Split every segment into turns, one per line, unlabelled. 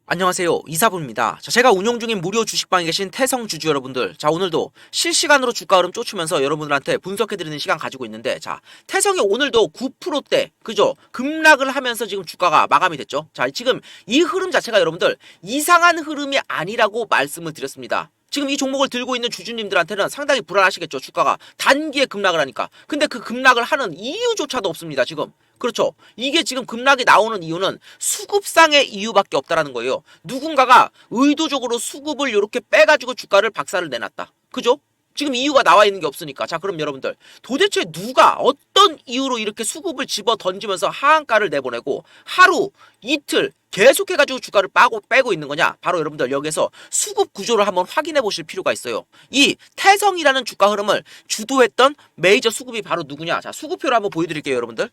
안녕하세요, 이사부입니다. 제가 운영 중인 무료 주식방에 계신 태성 주주 여러분들, 오늘도 실시간으로 주가 흐름 쫓으면서 여러분들한테 분석해드리는 시간 가지고 있는데, 태성이 오늘도 9%대 그죠, 급락을 하면서 지금 주가가 마감이 됐죠. 지금 이 흐름 자체가 여러분들 이상한 흐름이 아니라고 말씀을 드렸습니다. 지금 이 종목을 들고 있는 주주님들한테는 상당히 불안하시겠죠. 주가가 단기에 급락을 하니까. 근데 그 급락을 하는 이유조차도 없습니다, 지금. 그렇죠. 이게 지금 급락이 나오는 이유는 수급상의 이유밖에 없다라는 거예요. 누군가가 의도적으로 수급을 이렇게 빼가지고 주가를 박살을 내놨다. 그죠? 지금 이유가 나와 있는 게 없으니까. 그럼 여러분들, 도대체 누가 어떤 이유로 이렇게 수급을 집어 던지면서 하한가를 내보내고 하루, 이틀 계속해가지고 주가를 빼고 있는 거냐? 바로 여러분들 여기에서 수급 구조를 한번 확인해 보실 필요가 있어요. 이 태성이라는 주가 흐름을 주도했던 메이저 수급이 바로 누구냐? 수급표를 한번 보여드릴게요, 여러분들.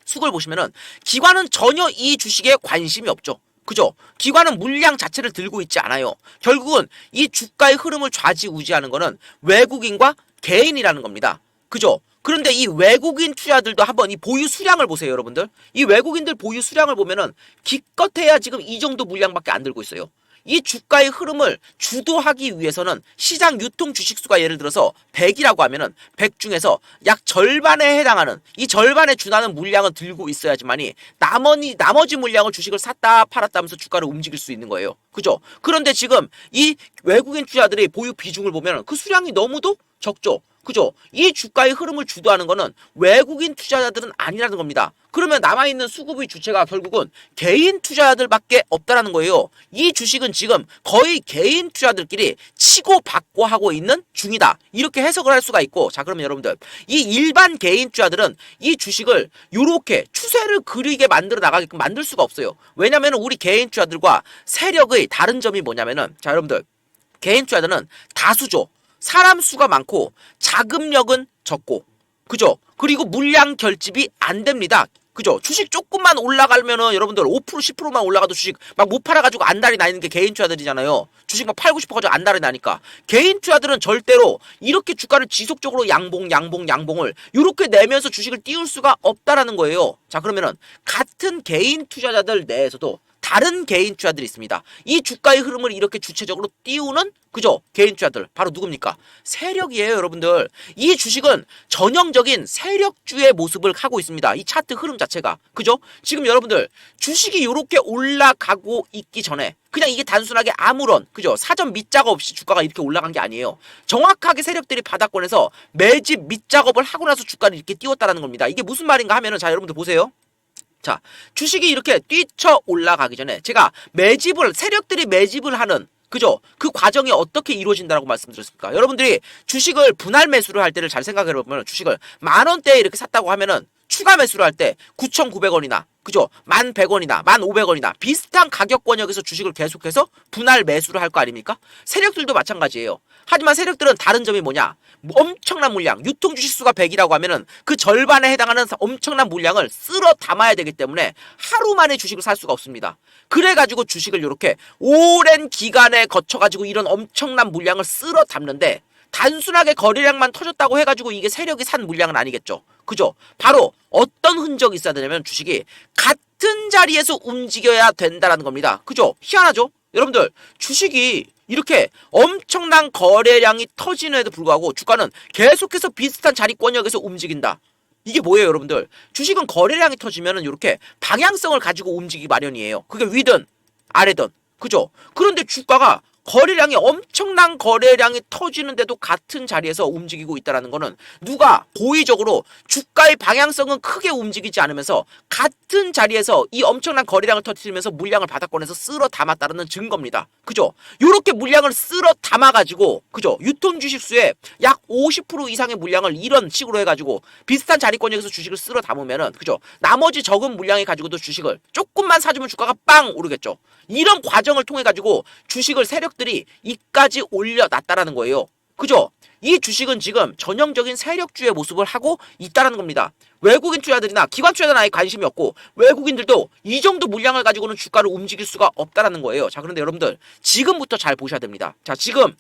수급을 보시면은 기관은 전혀 이 주식에 관심이 없죠. 그죠? 기관은 물량 자체를 들고 있지 않아요. 결국은 이 주가의 흐름을 좌지우지하는 거는 외국인과 개인이라는 겁니다. 그죠? 그런데 이 외국인 투자들도 한번 이 보유 수량을 보세요, 여러분들. 이 외국인들 보유 수량을 보면은 기껏해야 지금 이 정도 물량밖에 안 들고 있어요. 이 주가의 흐름을 주도하기 위해서는 시장 유통 주식수가 예를 들어서 100이라고 하면은 100 중에서 약 절반에 해당하는, 이 절반에 준하는 물량을 들고 있어야지만이 나머지 물량을 주식을 샀다 팔았다 하면서 주가를 움직일 수 있는 거예요. 그죠? 그런데 지금 이 외국인 투자들의 보유 비중을 보면 그 수량이 너무도 적죠. 그죠? 이 주가의 흐름을 주도하는 거는 외국인 투자자들은 아니라는 겁니다. 그러면 남아있는 수급의 주체가 결국은 개인 투자자들밖에 없다라는 거예요. 이 주식은 지금 거의 개인 투자들끼리 치고받고 하고 있는 중이다. 이렇게 해석을 할 수가 있고, 그러면 여러분들, 이 일반 개인 투자들은 이 주식을 이렇게 추세를 그리게 만들어 나가게끔 만들 수가 없어요. 왜냐면 우리 개인 투자들과 세력의 다른 점이 뭐냐면은, 여러분들, 개인 투자들은 다수죠. 사람 수가 많고 자금력은 적고, 그죠? 그리고 물량 결집이 안 됩니다. 그죠? 주식 조금만 올라가면은 여러분들 5% 10%만 올라가도 주식 막 못 팔아가지고 안달이 나 있는 게 개인 투자들이잖아요. 주식 막 팔고 싶어가지고 안달이 나니까. 개인 투자들은 절대로 이렇게 주가를 지속적으로 양봉을 이렇게 내면서 주식을 띄울 수가 없다라는 거예요. 그러면은 같은 개인 투자자들 내에서도 다른 개인 투자들이 있습니다. 이 주가의 흐름을 이렇게 주체적으로 띄우는, 그죠? 개인 투자들. 바로 누굽니까? 세력이에요, 여러분들. 이 주식은 전형적인 세력주의 모습을 하고 있습니다. 이 차트 흐름 자체가. 그죠? 지금 여러분들, 주식이 이렇게 올라가고 있기 전에 그냥 이게 단순하게 아무런, 그죠? 사전 밑작업 없이 주가가 이렇게 올라간 게 아니에요. 정확하게 세력들이 바닥권에서 매집 밑작업을 하고 나서 주가를 이렇게 띄웠다는 겁니다. 이게 무슨 말인가 하면은, 여러분들 보세요. 주식이 이렇게 뛰쳐 올라가기 전에 제가 세력들이 매집을 하는, 그죠? 그 과정이 어떻게 이루어진다고 말씀드렸습니까? 여러분들이 주식을 분할 매수를 할 때를 잘 생각해 보면, 주식을 10,000원대에 이렇게 샀다고 하면은 추가 매수를 할 때 9,900원이나, 그죠? 1,100원이나 1,500원이나 비슷한 가격권역에서 주식을 계속해서 분할 매수를 할 거 아닙니까? 세력들도 마찬가지예요. 하지만 세력들은 다른 점이 뭐냐? 엄청난 물량, 유통 주식수가 100이라고 하면은 그 절반에 해당하는 엄청난 물량을 쓸어 담아야 되기 때문에 하루 만에 주식을 살 수가 없습니다. 그래가지고 주식을 이렇게 오랜 기간에 거쳐가지고 이런 엄청난 물량을 쓸어 담는데, 단순하게 거래량만 터졌다고 해가지고 이게 세력이 산 물량은 아니겠죠. 그죠? 바로 어떤 흔적이 있어야 되냐면 주식이 같은 자리에서 움직여야 된다라는 겁니다. 그죠? 희한하죠? 여러분들, 주식이 이렇게 엄청난 거래량이 터지는에도 불구하고 주가는 계속해서 비슷한 자리권역에서 움직인다. 이게 뭐예요, 여러분들? 주식은 거래량이 터지면은 이렇게 방향성을 가지고 움직이기 마련이에요. 그게 위든 아래든. 그죠? 그런데 주가가 엄청난 거래량이 터지는데도 같은 자리에서 움직이고 있다는 거는 누가 고의적으로 주가의 방향성은 크게 움직이지 않으면서 같은 자리에서 이 엄청난 거래량을 터뜨리면서 물량을 바닥권에서 쓸어 담았다는 증거입니다. 그죠? 요렇게 물량을 쓸어 담아가지고, 그죠? 유통 주식수의 약 50% 이상의 물량을 이런 식으로 해가지고 비슷한 자리권역에서 주식을 쓸어 담으면은, 그죠? 나머지 적은 물량이 가지고도 주식을 조금만 사주면 주가가 빵 오르겠죠. 이런 과정을 통해 가지고 주식을 세력들이 이까지 올려놨다라는 거예요. 그죠? 이 주식은 지금 전형적인 세력주의 모습을 하고 있다는 겁니다. 외국인 투자들이나 기관 투자자는 아예 관심이 없고 외국인들도 이 정도 물량을 가지고는 주가를 움직일 수가 없다는 거예요. 그런데 여러분들, 지금부터 잘 보셔야 됩니다. 지금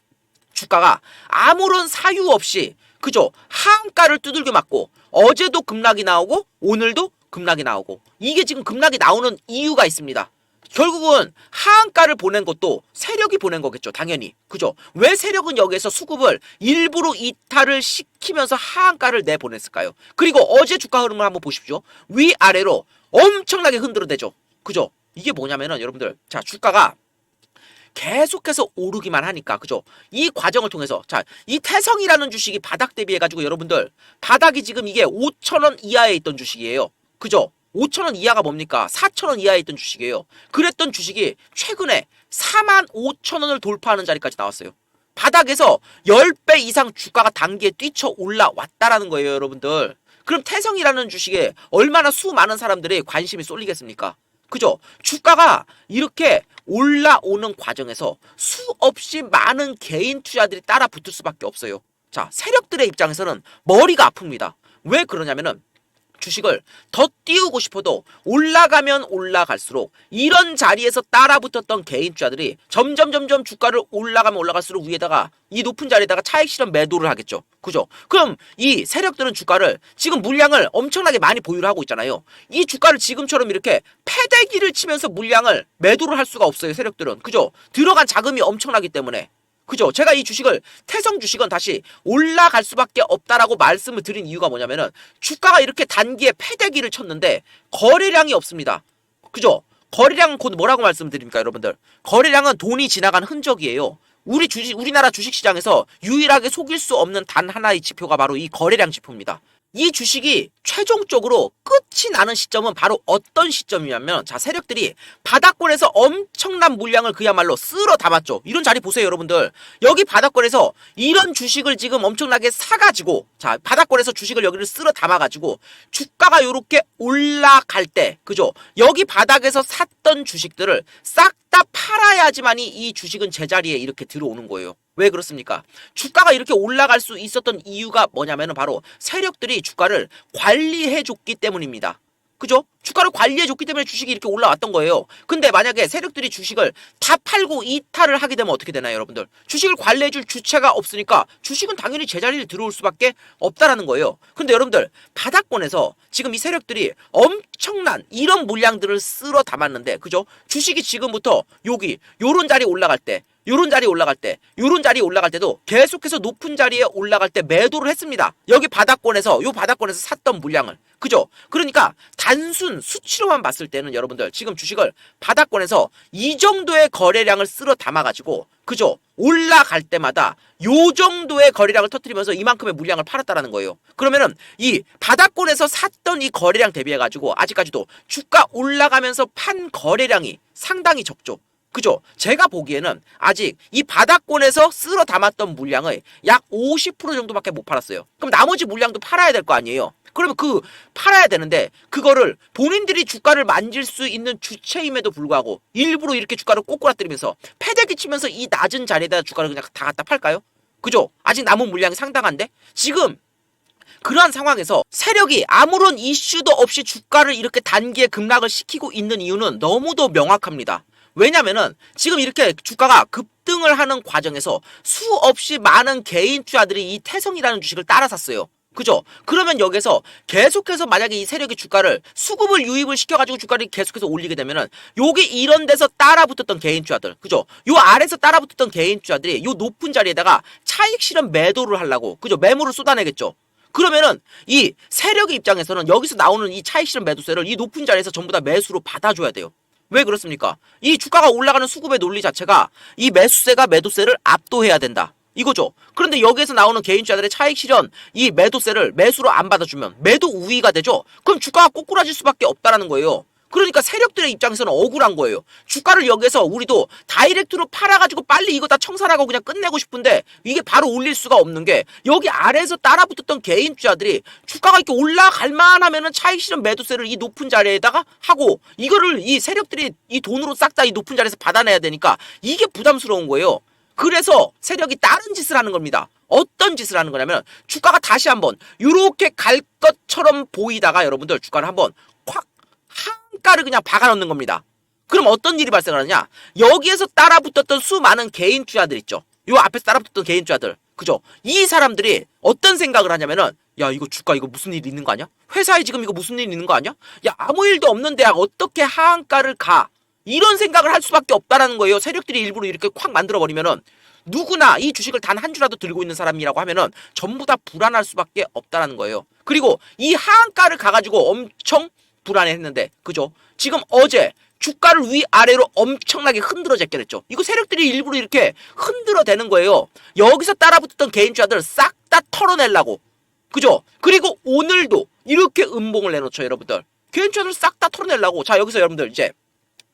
주가가 아무런 사유 없이, 그죠? 하한가를 두들겨 맞고 어제도 급락이 나오고 오늘도 급락이 나오고, 이게 지금 급락이 나오는 이유가 있습니다. 결국은 하한가를 보낸 것도 세력이 보낸 거겠죠. 당연히. 그죠? 왜 세력은 여기에서 수급을 일부러 이탈을 시키면서 하한가를 내보냈을까요? 그리고 어제 주가 흐름을 한번 보십시오. 위아래로 엄청나게 흔들어대죠. 그죠? 이게 뭐냐면은 여러분들, 자, 주가가 계속해서 오르기만 하니까, 그죠? 이 과정을 통해서, 자, 이 태성이라는 주식이 바닥 대비해가지고 여러분들, 바닥이 지금 이게 5,000원 이하에 있던 주식이에요. 그죠? 5,000원 이하가 뭡니까? 4,000원 이하에 있던 주식이에요. 그랬던 주식이 최근에 45,000원을 돌파하는 자리까지 나왔어요. 바닥에서 10배 이상 주가가 단기에 뛰쳐 올라왔다라는 거예요, 여러분들. 그럼 태성이라는 주식에 얼마나 수많은 사람들이 관심이 쏠리겠습니까? 그죠? 주가가 이렇게 올라오는 과정에서 수없이 많은 개인 투자들이 따라 붙을 수밖에 없어요. 자, 세력들의 입장에서는 머리가 아픕니다. 왜 그러냐면은 주식을 더 띄우고 싶어도 올라가면 올라갈수록 이런 자리에서 따라붙었던 개인 투자들이 점점 주가를 올라가면 올라갈수록 위에다가 이 높은 자리에다가 차익 실현 매도를 하겠죠. 그죠? 그럼 이 세력들은 주가를 지금 물량을 엄청나게 많이 보유를 하고 있잖아요. 이 주가를 지금처럼 이렇게 패대기를 치면서 물량을 매도를 할 수가 없어요. 세력들은. 그죠? 들어간 자금이 엄청나기 때문에. 그죠? 제가 이 주식을 태성 주식은 다시 올라갈 수밖에 없다라고 말씀을 드린 이유가 뭐냐면은 주가가 이렇게 단기에 패대기를 쳤는데 거래량이 없습니다. 그죠? 거래량은 곧 뭐라고 말씀드립니까, 여러분들? 거래량은 돈이 지나간 흔적이에요. 우리나라 주식시장에서 유일하게 속일 수 없는 단 하나의 지표가 바로 이 거래량 지표입니다. 이 주식이 최종적으로 끝이 나는 시점은 바로 어떤 시점이냐면, 자, 세력들이 바닥권에서 엄청난 물량을 그야말로 쓸어 담았죠. 이런 자리 보세요, 여러분들. 여기 바닥권에서 이런 주식을 지금 엄청나게 사가지고, 자, 바닥권에서 주식을 여기를 쓸어 담아가지고 주가가 요렇게 올라갈 때, 그죠? 여기 바닥에서 샀던 주식들을 싹 다 팔아야지만이 이 주식은 제자리에 이렇게 들어오는 거예요. 왜 그렇습니까? 주가가 이렇게 올라갈 수 있었던 이유가 뭐냐면은 바로 세력들이 주가를 관리해줬기 때문입니다. 그죠? 주가를 관리해줬기 때문에 주식이 이렇게 올라왔던 거예요. 근데 만약에 세력들이 주식을 다 팔고 이탈을 하게 되면 어떻게 되나요, 여러분들? 주식을 관리해줄 주체가 없으니까 주식은 당연히 제자리에 들어올 수밖에 없다라는 거예요. 근데 여러분들, 바닥권에서 지금 이 세력들이 엄청난 이런 물량들을 쓸어 담았는데, 그죠? 주식이 지금부터 여기 요런 자리 올라갈 때, 요런 자리 올라갈 때, 요런 자리 올라갈 때도 계속해서 높은 자리에 올라갈 때 매도를 했습니다. 여기 바닥권에서, 요 바닥권에서 샀던 물량을. 그죠? 그러니까 단순 수치로만 봤을 때는 여러분들 지금 주식을 바닥권에서 이 정도의 거래량을 쓸어 담아가지고, 그죠? 올라갈 때마다 요 정도의 거래량을 터뜨리면서 이만큼의 물량을 팔았다라는 거예요. 그러면은 이 바닥권에서 샀던 이 거래량 대비해가지고 아직까지도 주가 올라가면서 판 거래량이 상당히 적죠. 그죠? 제가 보기에는 아직 이 바닥권에서 쓸어 담았던 물량의 약 50% 정도밖에 못 팔았어요. 그럼 나머지 물량도 팔아야 될 거 아니에요? 그러면 팔아야 되는데 그거를 본인들이 주가를 만질 수 있는 주체임에도 불구하고 일부러 이렇게 주가를 꼬꾸라뜨리면서 패대기 치면서 이 낮은 자리에다 주가를 그냥 다 갖다 팔까요? 그죠? 아직 남은 물량이 상당한데 지금 그러한 상황에서 세력이 아무런 이슈도 없이 주가를 이렇게 단기에 급락을 시키고 있는 이유는 너무도 명확합니다. 왜냐면은 지금 이렇게 주가가 급등을 하는 과정에서 수없이 많은 개인 투자들이 이 태성이라는 주식을 따라 샀어요. 그죠? 그러면 여기서 계속해서 만약에 이 세력이 주가를 수급을 유입을 시켜가지고 주가를 계속해서 올리게 되면은 여기 이런 데서 따라 붙었던 개인 투자들, 그죠? 요 아래서 따라 붙었던 개인 투자들이 요 높은 자리에다가 차익 실현 매도를 하려고, 그죠? 매물을 쏟아내겠죠. 그러면은 이 세력의 입장에서는 여기서 나오는 이 차익 실현 매도세를 이 높은 자리에서 전부 다 매수로 받아줘야 돼요. 왜 그렇습니까? 이 주가가 올라가는 수급의 논리 자체가 이 매수세가 매도세를 압도해야 된다. 이거죠. 그런데 여기에서 나오는 개인투자들의 차익 실현 이 매도세를 매수로 안 받아주면 매도 우위가 되죠. 그럼 주가가 꼬꾸라질 수밖에 없다라는 거예요. 그러니까 세력들의 입장에서는 억울한 거예요. 주가를 여기서 우리도 다이렉트로 팔아가지고 빨리 이거 다 청산하고 그냥 끝내고 싶은데 이게 바로 올릴 수가 없는 게 여기 아래에서 따라붙었던 개인 투자들이 주가가 이렇게 올라갈 만하면은 차익 실현 매도세를 이 높은 자리에다가 하고 이거를 이 세력들이 이 돈으로 싹 다 이 높은 자리에서 받아내야 되니까 이게 부담스러운 거예요. 그래서 세력이 다른 짓을 하는 겁니다. 어떤 짓을 하는 거냐면 주가가 다시 한번 이렇게 갈 것처럼 보이다가 여러분들 주가를 한번 콱 한가를 그냥 박아 넣는 겁니다. 그럼 어떤 일이 발생하느냐? 여기에서 따라붙었던 수많은 개인 투자들 있죠. 요 앞에서 따라붙었던 개인 투자들. 그죠? 이 사람들이 어떤 생각을 하냐면은 야 이거 주가 이거 무슨 일 있는 거 아니야? 회사에 지금 이거 무슨 일 있는 거 아니야? 야 아무 일도 없는데 어떻게 하한가를 가? 이런 생각을 할 수밖에 없다라는 거예요. 세력들이 일부러 이렇게 콱 만들어버리면은 누구나 이 주식을 단 한 주라도 들고 있는 사람이라고 하면은 전부 다 불안할 수밖에 없다라는 거예요. 그리고 이 하한가를 가가지고 엄청 불안해했는데, 그죠? 지금 어제 주가를 위아래로 엄청나게 흔들어 제껴냈죠. 이거 세력들이 일부러 이렇게 흔들어 대는 거예요. 여기서 따라붙었던 개인주자들 싹 다 털어내려고. 그죠? 그리고 오늘도 이렇게 음봉을 내놓죠, 여러분들. 개인주자들 싹 다 털어내려고. 자, 여기서 여러분들 이제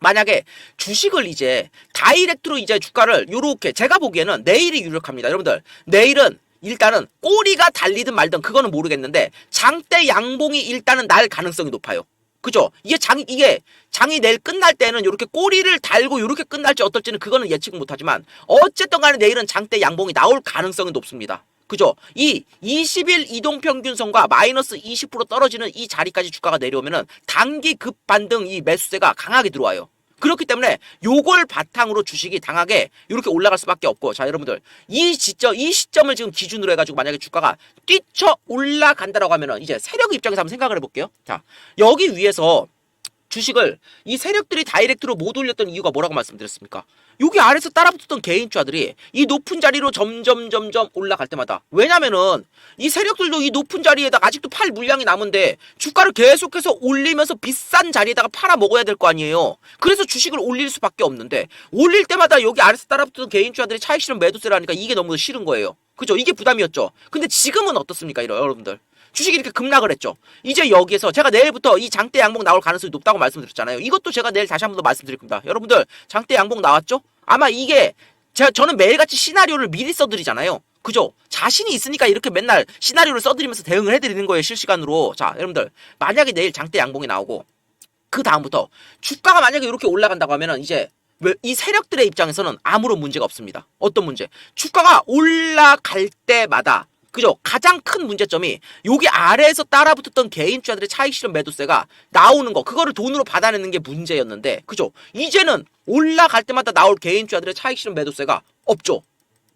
만약에 주식을 이제 다이렉트로 이제 주가를 요렇게, 제가 보기에는 내일이 유력합니다. 여러분들, 내일은 일단은 꼬리가 달리든 말든 그거는 모르겠는데 장대 양봉이 일단은 날 가능성이 높아요. 그죠? 이게 장이 내일 끝날 때는 이렇게 꼬리를 달고 이렇게 끝날지 어떨지는 그거는 예측은 못하지만 어쨌든 간에 내일은 장대 양봉이 나올 가능성이 높습니다. 그죠? 이 20일 이동평균선과 마이너스 20% 떨어지는 이 자리까지 주가가 내려오면은 단기 급반등 이 매수세가 강하게 들어와요. 그렇기 때문에 요걸 바탕으로 주식이 강하게 이렇게 올라갈 수밖에 없고, 자, 여러분들 이 시점을 지금 기준으로 해가지고 만약에 주가가 뛰쳐 올라간다라고 하면은 이제 세력 입장에서 한번 생각을 해볼게요. 자, 여기 위에서 주식을 이 세력들이 다이렉트로 못 올렸던 이유가 뭐라고 말씀드렸습니까? 여기 아래서 따라붙었던 개인주들이 이 높은 자리로 점점 올라갈 때마다, 왜냐면은 이 세력들도 이 높은 자리에다가 아직도 팔 물량이 남은데 주가를 계속해서 올리면서 비싼 자리에다가 팔아 먹어야 될 거 아니에요. 그래서 주식을 올릴 수밖에 없는데 올릴 때마다 여기 아래서 따라붙었던 개인주들이 차익 실현 매도세를 하니까 이게 너무 싫은 거예요. 그죠? 이게 부담이었죠. 근데 지금은 어떻습니까? 이런 여러분들, 주식이 이렇게 급락을 했죠. 이제 여기에서 제가 내일부터 이 장대 양봉 나올 가능성이 높다고 말씀드렸잖아요. 이것도 제가 내일 다시 한 번 더 말씀드릴 겁니다. 여러분들, 장대 양봉 나왔죠? 아마 이게 저는 매일같이 시나리오를 미리 써드리잖아요. 그죠? 자신이 있으니까 이렇게 맨날 시나리오를 써드리면서 대응을 해드리는 거예요, 실시간으로. 자, 여러분들, 만약에 내일 장대 양봉이 나오고 그 다음부터 주가가 만약에 이렇게 올라간다고 하면은 이제 이 세력들의 입장에서는 아무런 문제가 없습니다. 어떤 문제? 주가가 올라갈 때마다, 그죠? 가장 큰 문제점이 여기 아래에서 따라붙었던 개인주들의 차익 실현 매도세가 나오는 거, 그거를 돈으로 받아내는 게 문제였는데, 그죠? 이제는 올라갈 때마다 나올 개인주들의 차익 실현 매도세가 없죠.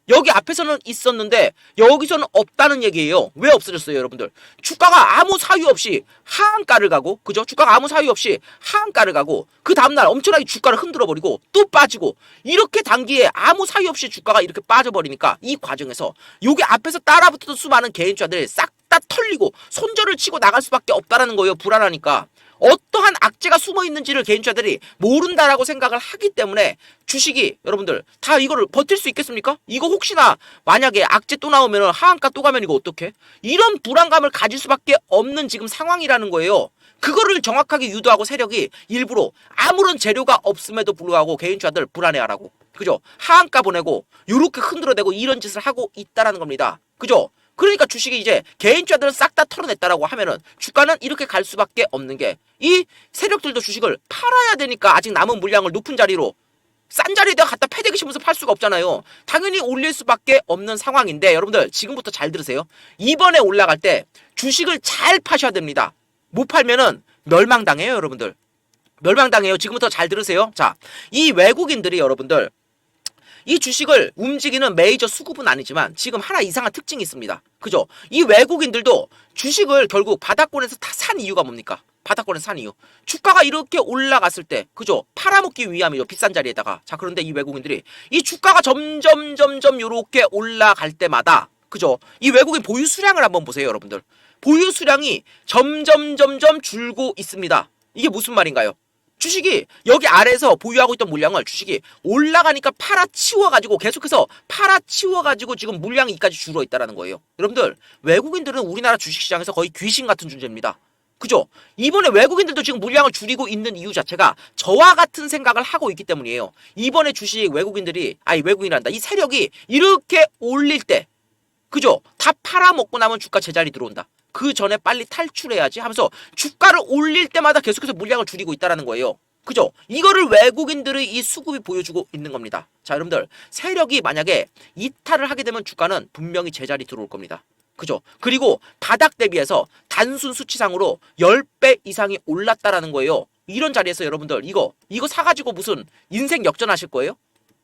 여기 앞에서는 있었는데 여기서는 없다는 얘기예요. 왜 없어졌어요, 여러분들? 주가가 아무 사유 없이 하한가를 가고, 그죠? 주가가 아무 사유 없이 하한가를 가고 그 다음날 엄청나게 주가를 흔들어버리고 또 빠지고, 이렇게 단기에 아무 사유 없이 주가가 이렇게 빠져버리니까 이 과정에서 여기 앞에서 따라붙었던 수많은 개인주들이 싹 다 털리고 손절을 치고 나갈 수밖에 없다라는 거예요. 불안하니까. 어떠한 악재가 숨어 있는지를 개인주들이 모른다라고 생각을 하기 때문에 주식이, 여러분들, 다 이거를 버틸 수 있겠습니까? 이거 혹시나 만약에 악재 또 나오면 하한가 또 가면 이거 어떡해? 이런 불안감을 가질 수밖에 없는 지금 상황이라는 거예요. 그거를 정확하게 유도하고 세력이 일부러 아무런 재료가 없음에도 불구하고 개인주들 불안해하라고, 그죠? 하한가 보내고 요렇게 흔들어대고 이런 짓을 하고 있다라는 겁니다. 그죠? 그러니까 주식이 이제 개인주들은 싹 다 털어냈다라고 하면은 주가는 이렇게 갈 수밖에 없는 게, 이 세력들도 주식을 팔아야 되니까 아직 남은 물량을 높은 자리로 싼 자리에다가 갖다 패대기 심으면서 팔 수가 없잖아요. 당연히 올릴 수밖에 없는 상황인데, 여러분들 지금부터 잘 들으세요. 이번에 올라갈 때 주식을 잘 파셔야 됩니다. 못 팔면은 멸망당해요, 여러분들. 멸망당해요. 지금부터 잘 들으세요. 자, 이 외국인들이 여러분들 이 주식을 움직이는 메이저 수급은 아니지만 지금 하나 이상한 특징이 있습니다. 그죠? 이 외국인들도 주식을 결국 바닥권에서 다 산 이유가 뭡니까? 바닥권에서 산 이유. 주가가 이렇게 올라갔을 때, 그죠? 팔아먹기 위함이죠. 비싼 자리에다가. 자, 그런데 이 외국인들이 이 주가가 점점 요렇게 올라갈 때마다, 그죠? 이 외국인 보유 수량을 한번 보세요, 여러분들. 보유 수량이 점점 줄고 있습니다. 이게 무슨 말인가요? 주식이 여기 아래에서 보유하고 있던 물량을 주식이 올라가니까 팔아치워가지고 계속해서 팔아치워가지고 지금 물량이 이까지 줄어 있다라는 거예요. 여러분들, 외국인들은 우리나라 주식시장에서 거의 귀신 같은 존재입니다. 그죠? 이번에 외국인들도 지금 물량을 줄이고 있는 이유 자체가 저와 같은 생각을 하고 있기 때문이에요. 이번에 주식 외국인이란다. 이 세력이 이렇게 올릴 때, 그죠? 다 팔아먹고 나면 주가 제자리 들어온다. 그 전에 빨리 탈출해야지 하면서 주가를 올릴 때마다 계속해서 물량을 줄이고 있다라는 거예요. 그죠? 이거를 외국인들의 이 수급이 보여주고 있는 겁니다. 자, 여러분들, 세력이 만약에 이탈을 하게 되면 주가는 분명히 제자리 들어올 겁니다. 그죠? 그리고 바닥 대비해서 단순 수치상으로 10배 이상이 올랐다라는 거예요. 이런 자리에서 여러분들 이거 사가지고 무슨 인생 역전하실 거예요?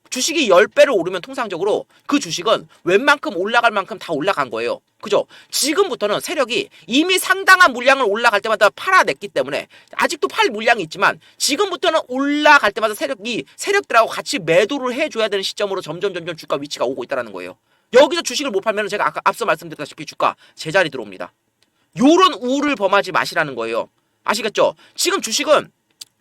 주식이 10배를 오르면 통상적으로 그 주식은 웬만큼 올라갈 만큼 다 올라간 거예요. 그죠? 지금부터는 세력이 이미 상당한 물량을 올라갈 때마다 팔아냈기 때문에 아직도 팔 물량이 있지만 지금부터는 올라갈 때마다 세력들하고 같이 매도를 해줘야 되는 시점으로 점점 주가 위치가 오고 있다는 거예요. 여기서 주식을 못 팔면 제가 아까 앞서 말씀드렸다시피 주가 제자리 들어옵니다. 요런 우를 범하지 마시라는 거예요. 아시겠죠? 지금 주식은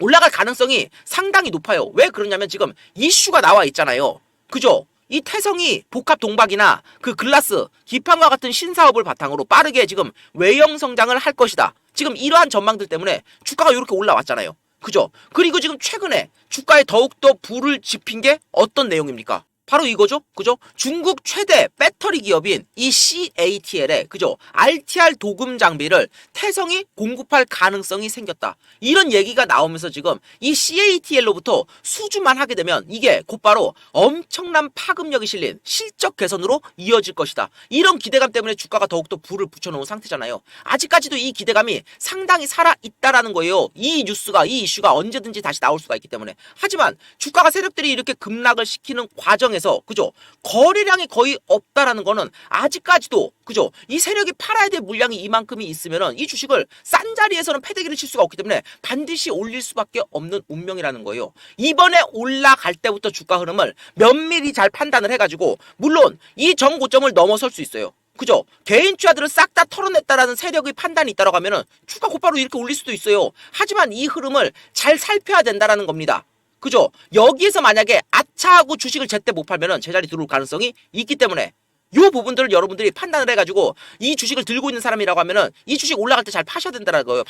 올라갈 가능성이 상당히 높아요. 왜 그러냐면 지금 이슈가 나와 있잖아요. 그죠? 이 태성이 복합 동박이나 그 글라스, 기판과 같은 신사업을 바탕으로 빠르게 지금 외형 성장을 할 것이다. 지금 이러한 전망들 때문에 주가가 이렇게 올라왔잖아요. 그죠? 그리고 지금 최근에 주가에 더욱더 불을 지핀 게 어떤 내용입니까? 바로 이거죠. 그죠? 중국 최대 배터리 기업인 이 CATL에 그죠? RTR 도금 장비를 태성이 공급할 가능성이 생겼다. 이런 얘기가 나오면서 지금 이 CATL로부터 수주만 하게 되면 이게 곧바로 엄청난 파급력이 실린 실적 개선으로 이어질 것이다. 이런 기대감 때문에 주가가 더욱더 불을 붙여놓은 상태잖아요. 아직까지도 이 기대감이 상당히 살아있다라는 거예요. 이 이슈가 언제든지 다시 나올 수가 있기 때문에. 하지만 주가가 세력들이 이렇게 급락을 시키는 과정에서 그죠? 거래량이 거의 없다라는 거는 아직까지도 그죠? 이 세력이 팔아야 될 물량이 이만큼이 있으면은 이 주식을 싼 자리에서는 패대기를 칠 수가 없기 때문에 반드시 올릴 수밖에 없는 운명이라는 거예요. 이번에 올라갈 때부터 주가 흐름을 면밀히 잘 판단을 해가지고 물론 이 정고점을 넘어설 수 있어요. 그죠? 개인 투자들을 싹 다 털어냈다라는 세력의 판단이 있다라고 하면은 주가 곧바로 이렇게 올릴 수도 있어요. 하지만 이 흐름을 잘 살펴야 된다라는 겁니다. 그죠? 여기에서 만약에 아차하고 주식을 제때 못 팔면은 제자리 들어올 가능성이 있기 때문에 요 부분들을 여러분들이 판단을 해가지고 이 주식을 들고 있는 사람이라고 하면은 이 주식 올라갈 때 잘 파셔야 된다는 거예요.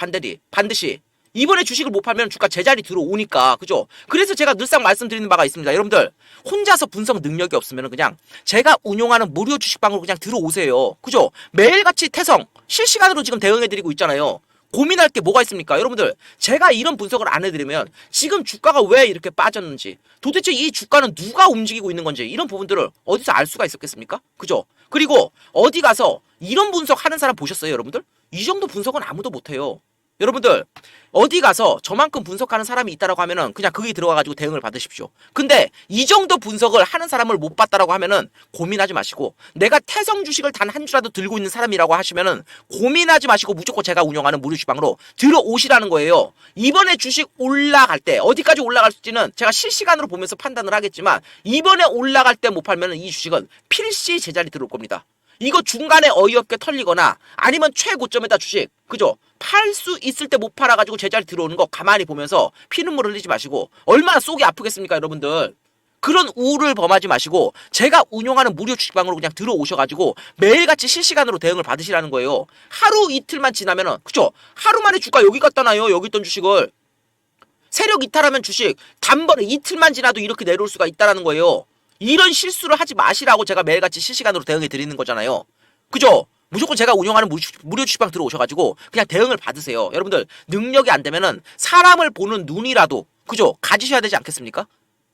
반드시. 이번에 주식을 못 팔면 주가 제자리 들어오니까. 그죠? 그래서 제가 늘상 말씀드리는 바가 있습니다. 여러분들 혼자서 분석 능력이 없으면 그냥 제가 운용하는 무료 주식방으로 그냥 들어오세요. 그죠? 매일같이 태성 실시간으로 지금 대응해드리고 있잖아요. 고민할 게 뭐가 있습니까? 여러분들 제가 이런 분석을 안 해드리면 지금 주가가 왜 이렇게 빠졌는지 도대체 이 주가는 누가 움직이고 있는 건지 이런 부분들을 어디서 알 수가 있었겠습니까? 그죠? 그리고 어디 가서 이런 분석하는 사람 보셨어요? 여러분들? 이 정도 분석은 아무도 못해요. 여러분들 어디 가서 저만큼 분석하는 사람이 있다라고 하면은 그냥 거기 들어가가지고 대응을 받으십시오. 근데 이 정도 분석을 하는 사람을 못 봤다라고 하면은 고민하지 마시고 내가 태성 주식을 단 한 주라도 들고 있는 사람이라고 하시면은 고민하지 마시고 무조건 제가 운영하는 무료 주방으로 들어오시라는 거예요. 이번에 주식 올라갈 때 어디까지 올라갈지는 제가 실시간으로 보면서 판단을 하겠지만 이번에 올라갈 때 못 팔면은 이 주식은 필시 제자리 들어올 겁니다. 이거 중간에 어이없게 털리거나 아니면 최고점에다 주식 그죠? 팔 수 있을 때 못 팔아가지고 제자리 들어오는 거 가만히 보면서 피눈물 흘리지 마시고 얼마나 속이 아프겠습니까 여러분들. 그런 우를 범하지 마시고 제가 운용하는 무료 주식방으로 그냥 들어오셔가지고 매일같이 실시간으로 대응을 받으시라는 거예요. 하루 이틀만 지나면은 그죠? 하루 만에 주가 여기 갖다 놔요. 여기 있던 주식을. 세력 이탈하면 주식 단번에 이틀만 지나도 이렇게 내려올 수가 있다는 거예요. 이런 실수를 하지 마시라고 제가 매일같이 실시간으로 대응해 드리는 거잖아요. 그죠? 무조건 제가 운영하는 무료 주식방 들어오셔가지고 그냥 대응을 받으세요. 여러분들 능력이 안 되면은 사람을 보는 눈이라도 그죠? 가지셔야 되지 않겠습니까?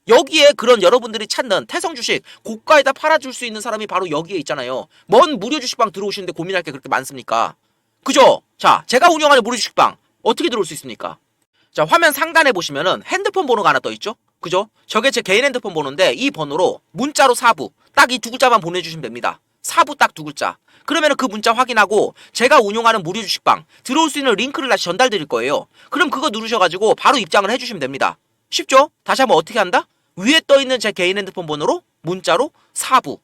여기에 그런 여러분들이 찾는 태성 주식 고가에다 팔아줄 수 있는 사람이 바로 여기에 있잖아요. 뭔 무료 주식방 들어오시는데 고민할 게 그렇게 많습니까? 그죠? 자, 제가 운영하는 무료 주식방 어떻게 들어올 수 있습니까? 자, 화면 상단에 보시면은 핸드폰 번호가 하나 떠 있죠? 그죠? 저게 제 개인 핸드폰 번호인데 이 번호로 문자로 사부 딱 이 두 글자만 보내주시면 됩니다. 사부 딱 두 글자. 그러면은 그 문자 확인하고 제가 운용하는 무료 주식방 들어올 수 있는 링크를 다시 전달 드릴 거예요. 그럼 그거 누르셔가지고 바로 입장을 해주시면 됩니다. 쉽죠? 다시 한번 어떻게 한다? 위에 떠 있는 제 개인 핸드폰 번호로 문자로 사부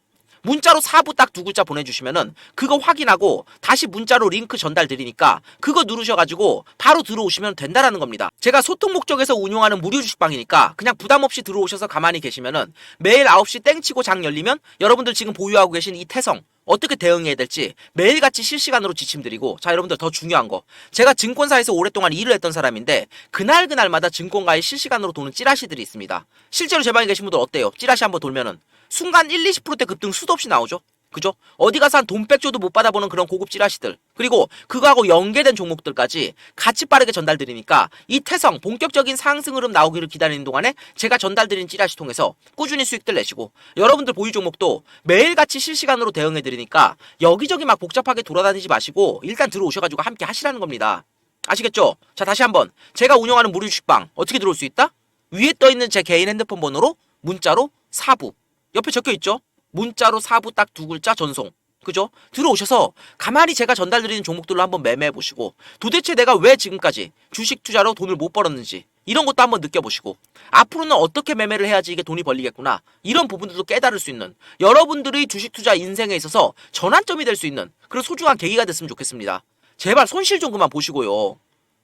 딱 두 글자 보내주시면은 그거 확인하고 다시 문자로 링크 전달 드리니까 그거 누르셔가지고 바로 들어오시면 된다라는 겁니다. 제가 소통 목적에서 운용하는 무료 주식방이니까 그냥 부담 없이 들어오셔서 가만히 계시면은 매일 9시 땡치고 장 열리면 여러분들 지금 보유하고 계신 이 태성 어떻게 대응해야 될지 매일같이 실시간으로 지침 드리고 자 여러분들 더 중요한 거 제가 증권사에서 오랫동안 일을 했던 사람인데 그날마다 증권가에 실시간으로 도는 찌라시들이 있습니다. 실제로 제 방에 계신 분들 어때요? 찌라시 한번 돌면은 순간 1-20%대 급등 수도 없이 나오죠. 그죠? 어디 가서 한 돈 백조도 못 받아보는 그런 고급 찌라시들 그리고 그거하고 연계된 종목들까지 같이 빠르게 전달드리니까 이 태성 본격적인 상승 흐름 나오기를 기다리는 동안에 제가 전달드린 찌라시 통해서 꾸준히 수익들 내시고 여러분들 보유 종목도 매일같이 실시간으로 대응해드리니까 여기저기 막 복잡하게 돌아다니지 마시고 일단 들어오셔가지고 함께 하시라는 겁니다. 아시겠죠? 자 다시 한번 제가 운영하는 무료 주식방 어떻게 들어올 수 있다? 위에 떠있는 제 개인 핸드폰 번호로 문자로 사부 옆에 적혀있죠? 문자로 사부 딱 두 글자 전송 그죠? 들어오셔서 가만히 제가 전달드리는 종목들로 한번 매매해 보시고 도대체 내가 왜 지금까지 주식 투자로 돈을 못 벌었는지 이런 것도 한번 느껴보시고 앞으로는 어떻게 매매를 해야지 이게 돈이 벌리겠구나 이런 부분들도 깨달을 수 있는 여러분들의 주식 투자 인생에 있어서 전환점이 될 수 있는 그런 소중한 계기가 됐으면 좋겠습니다. 제발 손실 좀 그만 보시고요.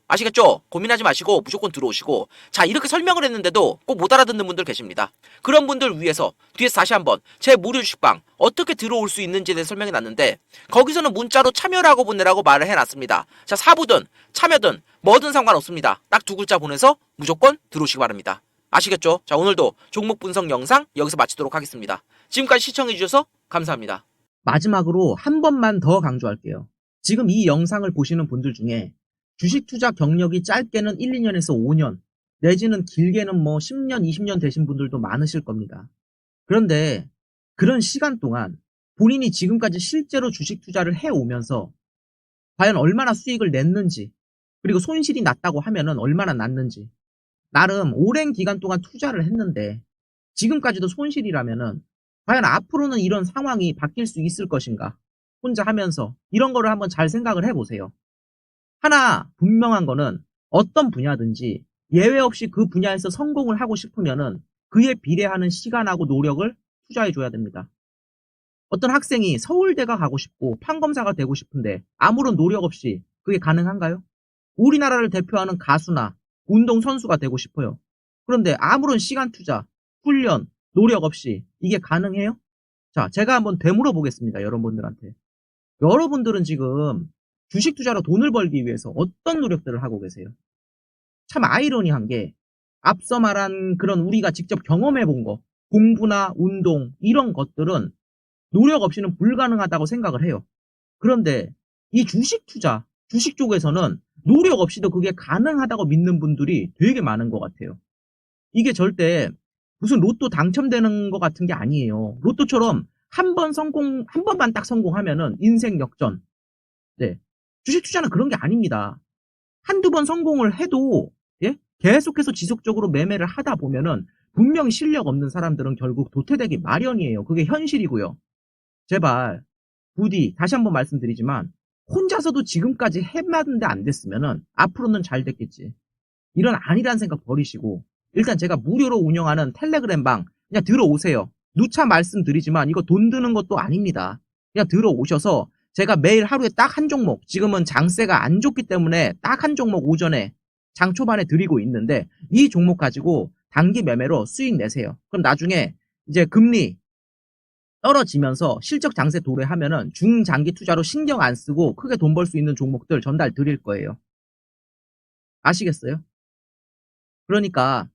아시겠죠? 고민하지 마시고 무조건 들어오시고 자 이렇게 설명을 했는데도 꼭 못 알아듣는 분들 계십니다. 그런 분들 위해서 뒤에서 다시 한번 제 무료 주식방 어떻게 들어올 수 있는지에 대해 설명해 놨는데 거기서는 문자로 참여를 하고 보내라고 말을 해놨습니다. 자 사부든 참여든 뭐든 상관없습니다. 딱 두 글자 보내서 무조건 들어오시기 바랍니다. 아시겠죠? 자 오늘도 종목 분석 영상 여기서 마치도록 하겠습니다. 지금까지 시청해 주셔서 감사합니다. 마지막으로 한 번만 더 강조할게요. 지금 이 영상을 보시는 분들 중에 주식 투자 경력이 짧게는 1, 2년에서 5년, 내지는 길게는 뭐 10년, 20년 되신 분들도 많으실 겁니다. 그런데 그런 시간 동안 본인이 지금까지 실제로 주식 투자를 해오면서 과연 얼마나 수익을 냈는지, 그리고 손실이 났다고 하면은 얼마나 났는지, 나름 오랜 기간 동안 투자를 했는데 지금까지도 손실이라면은 과연 앞으로는 이런 상황이 바뀔 수 있을 것인가? 혼자 하면서 이런 거를 한번 잘 생각을 해보세요. 하나 분명한 거는 어떤 분야든지 예외 없이 그 분야에서 성공을 하고 싶으면은 그에 비례하는 시간하고 노력을 투자해 줘야 됩니다. 어떤 학생이 서울대가 가고 싶고 판검사가 되고 싶은데 아무런 노력 없이 그게 가능한가요? 우리나라를 대표하는 가수나 운동선수가 되고 싶어요. 그런데 아무런 시간 투자, 훈련, 노력 없이 이게 가능해요? 자, 제가 한번 되물어 보겠습니다. 여러분들한테. 여러분들은 지금 주식 투자로 돈을 벌기 위해서 어떤 노력들을 하고 계세요? 참 아이러니한 게 앞서 말한 그런 우리가 직접 경험해 본 거, 공부나 운동 이런 것들은 노력 없이는 불가능하다고 생각을 해요. 그런데 이 주식 투자, 주식 쪽에서는 노력 없이도 그게 가능하다고 믿는 분들이 되게 많은 것 같아요. 이게 절대 무슨 로또 당첨되는 것 같은 게 아니에요. 로또처럼 한 번만 딱 성공하면은 인생 역전. 네. 주식 투자는 그런 게 아닙니다. 한두 번 성공을 해도, 예? 계속해서 지속적으로 매매를 하다 보면은 분명히 실력 없는 사람들은 결국 도태되기 마련이에요. 그게 현실이고요. 제발, 부디, 다시 한번 말씀드리지만, 혼자서도 지금까지 해봤는데 안 됐으면은 앞으로는 잘 됐겠지. 이런 아니란 생각 버리시고, 일단 제가 무료로 운영하는 텔레그램방, 그냥 들어오세요. 누차 말씀드리지만 이거 돈 드는 것도 아닙니다. 그냥 들어오셔서 제가 매일 하루에 딱 한 종목, 지금은 장세가 안 좋기 때문에 딱 한 종목 오전에 장 초반에 드리고 있는데 이 종목 가지고 단기 매매로 수익 내세요. 그럼 나중에 이제 금리 떨어지면서 실적 장세 도래하면은 중장기 투자로 신경 안 쓰고 크게 돈 벌 수 있는 종목들 전달 드릴 거예요. 아시겠어요? 그러니까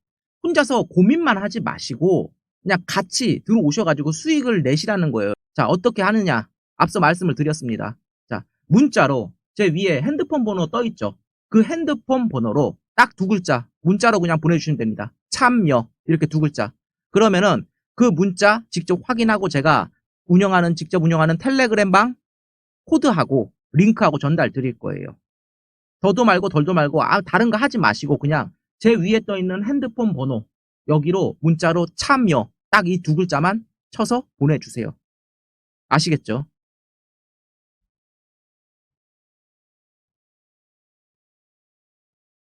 혼자서 고민만 하지 마시고 그냥 같이 들어오셔가지고 수익을 내시라는 거예요. 자, 어떻게 하느냐? 앞서 말씀을 드렸습니다. 자, 문자로 제 위에 핸드폰 번호 떠 있죠? 그 핸드폰 번호로 딱 두 글자 문자로 그냥 보내주시면 됩니다. 참여 이렇게 두 글자. 그러면은 그 문자 직접 확인하고 제가 직접 운영하는 텔레그램방 코드하고 링크하고 전달 드릴 거예요. 더도 말고 덜도 말고 다른 거 하지 마시고 그냥 제 위에 떠 있는 핸드폰 번호 여기로 문자로 참여 딱 이 두 글자만 쳐서 보내주세요. 아시겠죠?